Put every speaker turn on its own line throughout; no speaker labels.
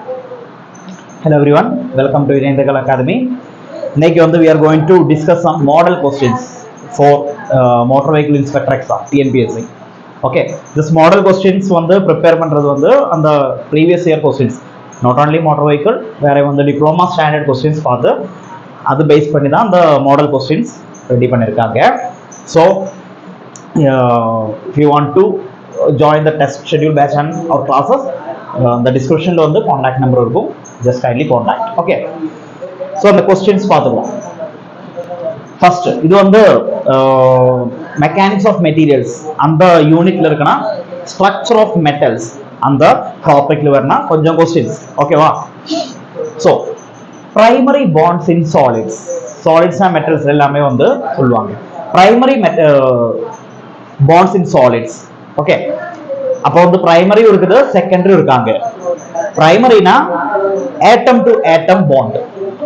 Hello everyone, welcome to Virendra Academy. Next, we are going to discuss some model questions for motor vehicle inspector exam TNPSC. Okay, this model questions prepare பண்றது அந்த previous year questions. Not only motor vehicle, வேற diploma standard questions பார்த்து அது base பண்ணி தான் அந்த model questions ready பண்ணிருக்காங்க. So if you want to join the test schedule batch and our classes, the description lo contact number irukum, just kindly contact. Okay, so the questions paathukom. First idu mechanics of materials and the unit la irukana structure of metals and the topic la varna konjam questions. Okay va. So primary bonds in solids and metals ellame சொல்லுவாங்க. Primary bonds in solids. Okay, அப்போ primary இருக்குது, secondary இருக்காங்க. Primary na atom to atom bond,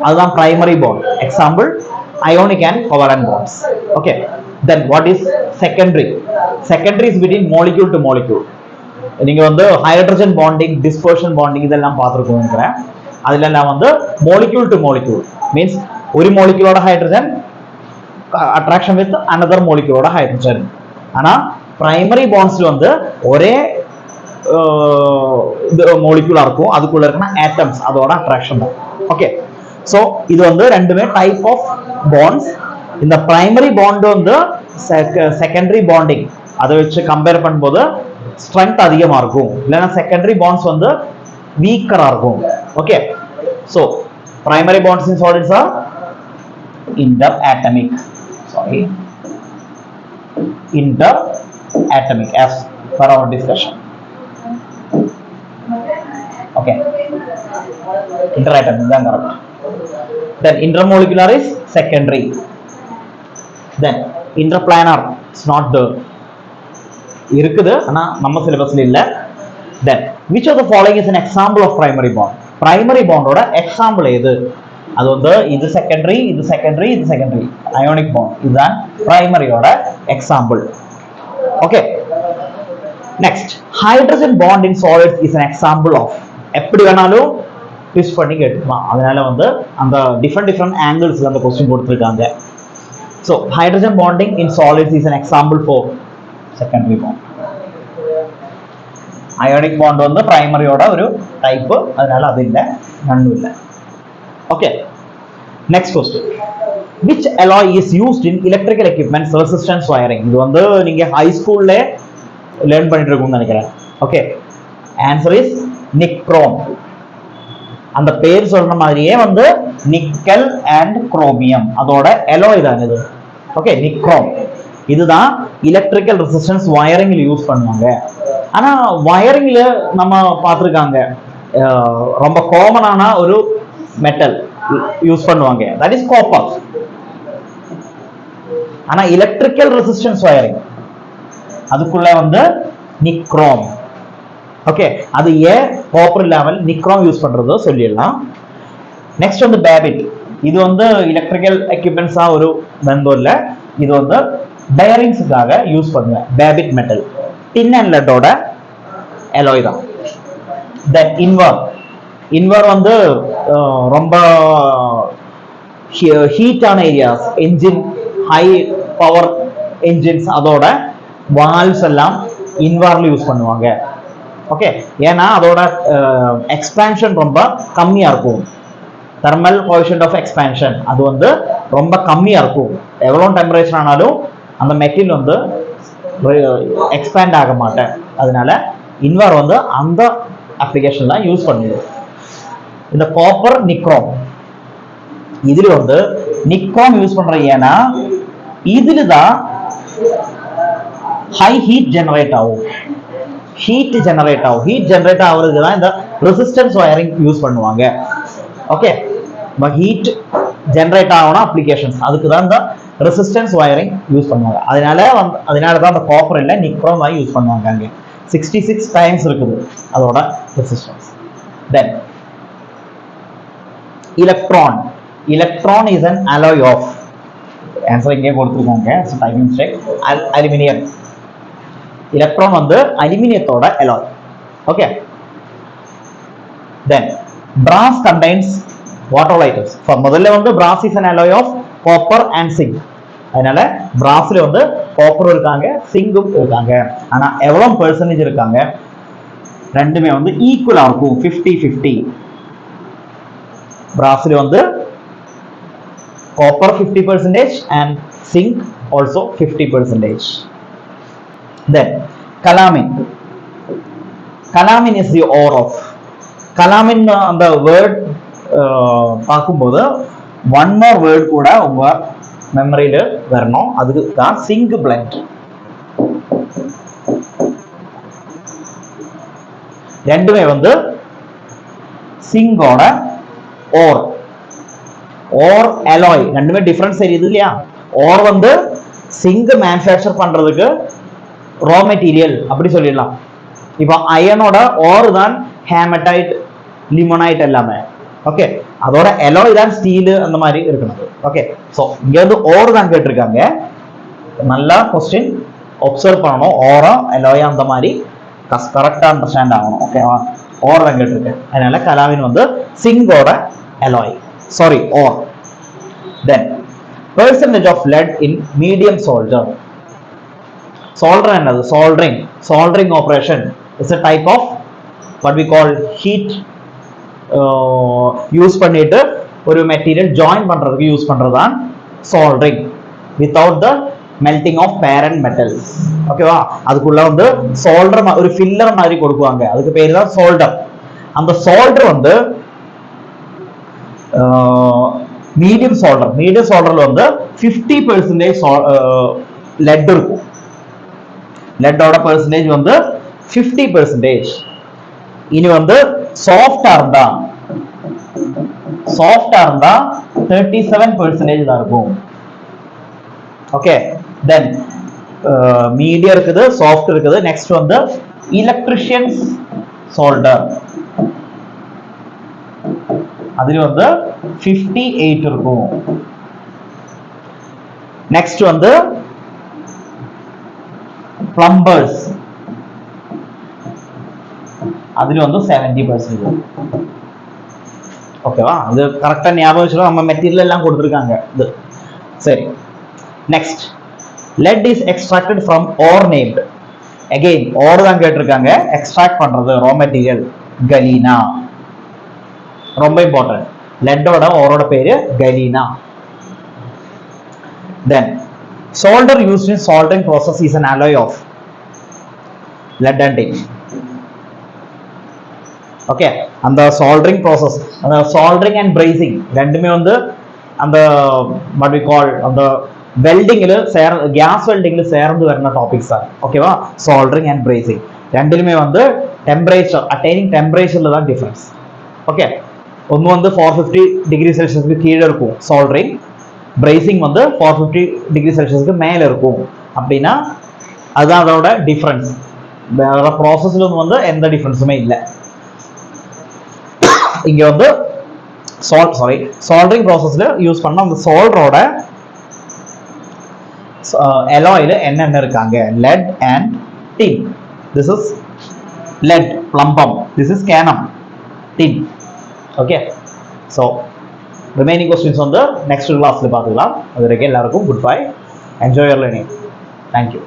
அதுதான் primary bond. Example, ionic and covalent bonds. Okay, then what is secondary? Secondary is between molecule to molecule. நீங்க hydrogen bonding, dispersion bonding இதெல்லாம் பார்த்திருக்கோம் நினைக்கிறேன். அதெல்லாம் molecule to molecule means ஒரு moleculeோட hydrogen attraction with another moleculeோட hydrogen. ஆனா primary bonds ஒரே molecule இருக்கும், அதுக்குள்ள இருக்கிற atoms அதோட attraction தான். Okay, so இது ரெண்டுமே type of bonds. இந்த primary bond secondary bonding அதை வச்சு கம்பேர் பண்ணும்போது strength அதிகமா இருக்கும், இல்லனா secondary bonds weaker இருக்கும். Okay, so primary bonds in solids are interatomic. Sorry, interatomic as per our discussion. Okay, interatomic தான் correct. Then intermolecular is secondary. Then interplanar is not there, இருக்குது ஆனா நம்ம சிலபஸ்ல இல்ல. Then which of the following is an example of primary bond? Primary bond ஓட example எது? அது இது secondary, இது secondary, இது secondary. Ionic bond இதுதான் primary ஓட example. Okay, next, hydrogen bond in solids is an example of. எப்படி வேணாலும் ட்விஸ்ட் பண்ணி கேட்டுக்கலாம், அதனால அந்த different angles அந்த क्वेश्चन கொடுத்திருக்காங்க. So hydrogen bonding in solids is an example for secondary bond. Ionic bond primary ஓட ஒரு டைப், அதனால அது இல்ல, நன்னு இல்ல. Okay, next question, which alloy is used in electrical equipment resistance wiring? இது நீங்க ஹை ஸ்கூல்ல லேர்ன் பண்ணிட்டு இருக்கீங்கன்னு நினைக்கிறேன். Okay, answer is nichrome. அந்த பேர் சொல்ற மாதிரியே நிக்கல் and chromium அதோட alloy தான் இது. Okay, nichrome இதுதான் electrical resistance wiring யூஸ் பண்ணுவாங்க. ஆனா wiringல நம்ம பார்த்திருக்காங்க ரொம்ப காமனான ஒரு மெட்டல் யூஸ் பண்ணுவாங்க, that is copper. ஆனா electrical resistance wiring அதுக்குள்ள nichrome. ஓகே, அது ஏன் காப்பர் இல்லாமல் nichrome யூஸ் பண்றதோ சொல்லிடலாம். Next babbitt. இது எலக்ட்ரிக்கல் எக்யூப்மெண்ட்ஸா ஒரு மென்பொருள் இல்ல, இது bearingsக்காக யூஸ் பண்ணுவேன். babbitt metal tin and lead ஓட alloy தான். then invar ரொம்ப ஹீட்டான areas, engine high power engines அதோட வால்வ்ஸ் எல்லாம் இன்வார்ல யூஸ் பண்ணுவாங்க. ஓகே, ஏன்னா அதோட எக்ஸ்பான்ஷன் ரொம்ப கம்மியா இருக்கும். தெர்மல் கோஎஃபிஷியன்ட் ஆஃப் எக்ஸ்பான்ஷன் அது ரொம்ப கம்மியா இருக்கும். எவ்வளவு டெம்பரேச்சர் ஆனாலும் அந்த மெட்டீரியல் எக்ஸ்பேண்ட் ஆக மாட்டேன், அதனால இன்வார் அந்த அப்ளிகேஷன்ல யூஸ் பண்ணுது. இந்த காப்பர் nichrome இதுல nichrome யூஸ் பண்ற, ஏன்னா இதுல தான் ஹை ஹீட் ஜெனரேட் ஆகும். ஹீட் ஜெனரேட் ஆகுறதுக்கு தான் இந்த ரெசிஸ்டன்ஸ் வயரிங் யூஸ் பண்ணுவாங்க. ஓகே, ஹீட் ஜெனரேட் ஆகணும் அப்ளிகேஷன்ஸ், அதுக்கு தான் இந்த ரெசிஸ்டன்ஸ் வயரிங் யூஸ் பண்ணுவாங்க. அதனால தான் அந்த காப்பர் இல்ல nichrome தான் யூஸ் பண்ணுவாங்க. அங்கே 66 டைம்ஸ் இருக்குது அதோட resistance. Then electron is an alloy of. Answer இங்கே கொடுத்துருக்காங்க, டைப்பிங் மிஸ்டேக். அலுமினியம். எலக்ட்ரான் அலுமினியத்தோட alloy. Okay, then brass contains what all items? முதல்ல வந்து brass is an alloy of copper and zinc. அதனால brassல வந்து copper இருக்காங்க, zinc இருக்காங்க. ஆனா எவ்வளவு பெர்சன்டேஜ் இருக்காங்க? ரெண்டுமே வந்து ஈக்குவலா இருக்கும், 50-50. brassல வந்து copper 50% and zinc also 50%. Then calamine. Calamine is the ore of. Calamine அந்த வேர்ட் பார்க்கும்போது ஒன் மோர் வேர்ட் கூட உங்க மெமரியில வரணும், அதுக்கு தான் சிங்க் பிளண்ட். ரெண்டுமே வந்து சிங்கோட ஓர். ஓர் அலாய் ரெண்டுமே டிஃபரன்ஸ் தெரியுது இல்லையா? ஓர் வந்து சிங்க் மேனுஃபேக்சர் பண்றதுக்கு ரா மெட்டீரியல் அப்படி சொல்லிடலாம். இப்போ அயனோட ஓர் தான் ஹேமடைட், லிமோனைட் எல்லாமே. ஓகே, அதோட அலாய் தான் ஸ்டீல் அந்த மாதிரி இருக்கணும். ஓகே, ஸோ இங்க வந்து ஓர் தான் கேட்டிருக்காங்க. நல்லா கொஸ்டின் ஒப்சர்வ் பண்ணணும். ஓரா அலாயா அந்த மாதிரி கரெக்டா அண்டர்ஸ்டாண்ட் ஆகணும். ஓகேவா? ஓர் தான் கேட்டிருக்கேன். அதனால கலாமின் வந்து சிங்கோட alloy, sorry ore. Then percentage of lead in medium solder. Solder என்னது? Soldering operation is a type of what we call heat use பண்ணிட்டு ஒரு மெட்டீரியல் ஜாயின் பண்றதுக்கு யூஸ் பண்றதுதான் soldering without the melting of parent metals. ஓகேவா? அதுக்குள்ள வந்து shoulder ஒரு filler மாதிரி கொடுக்குவாங்க, அதுக்கு பேரு தான் சோல்டர். அந்த சோல்டர் வந்து மீடியம் சோல்டர்ல வந்து 50% லெட் இருக்கும். லெட்டோட பெர்சன்டேஜ் வந்து 50%. இனி வந்து சாஃப்டா இருந்தா 37% தான் இருக்கும். ஓகே, தென் மீடியம் இருக்குது, சாஃப்ட் இருக்குது. நெக்ஸ்ட் வந்து எலக்ட்ரிஷியன்ஸ் சோல்டர், அதுல வந்து 58 இருக்கும். நெக்ஸ்ட் வந்து பிளம்பர்ஸ், அதுல வந்து 70%. ஓகேவா? அது கரெக்டா ஞாபகம் வச்சுக்கோ, நம்ம மெட்டீரியல் எல்லாம் கொடுத்துருக்காங்க இது. சரி, next lead is extracted from ore named. again ore தான் கேட்டிருக்காங்க. எக்ஸ்ட்ராக்ட் பண்றது ரா மெட்டீரியல் galena. ரொம்ப இம்பார்ட்டன்ட். லெட்டோட ஓரோட பேரு galena. Then solder used in soldering process is an alloy of lead and tin. Okay, அந்த soldering process, அந்த soldering and brazing ரெண்டுமே வந்து அந்த what we call அந்த வெல்டிங்ல கேஸ் வெல்டிங்ல சேர்ந்து வரன டாபிக்ஸ் தான். ஓகேவா? soldering and brazing ரெண்டுலயுமே வந்து டெம்பரேச்சர், அட்டைனிங் டெம்பரேச்சர்ல தான் டிஃபரன்ஸ். ஓகே, ஒன்று வந்து 450 டிகிரி செல்சியஸ்க்கு கீழே இருக்கும் soldering, brazing வந்து 450 டிகிரி செல்சியஸ்க்கு மேல இருக்கும். அப்படின்னா அதுதான் அதோட டிஃபரன்ஸ். வேற ப்ராசஸ்ல வந்து எந்த டிஃபரன்ஸுமே இல்லை. இங்க வந்து soldering ப்ராசஸ்ல யூஸ் பண்ண அந்த சோல்டரோட alloyல என்னென்ன இருக்காங்க? lead and tin. this is lead, plumbum. this is canum, tin. okay, so remaining questions on the next class la paathukalam. adhu varaikkum ellarukkum goodbye, enjoy your learning. Thank you.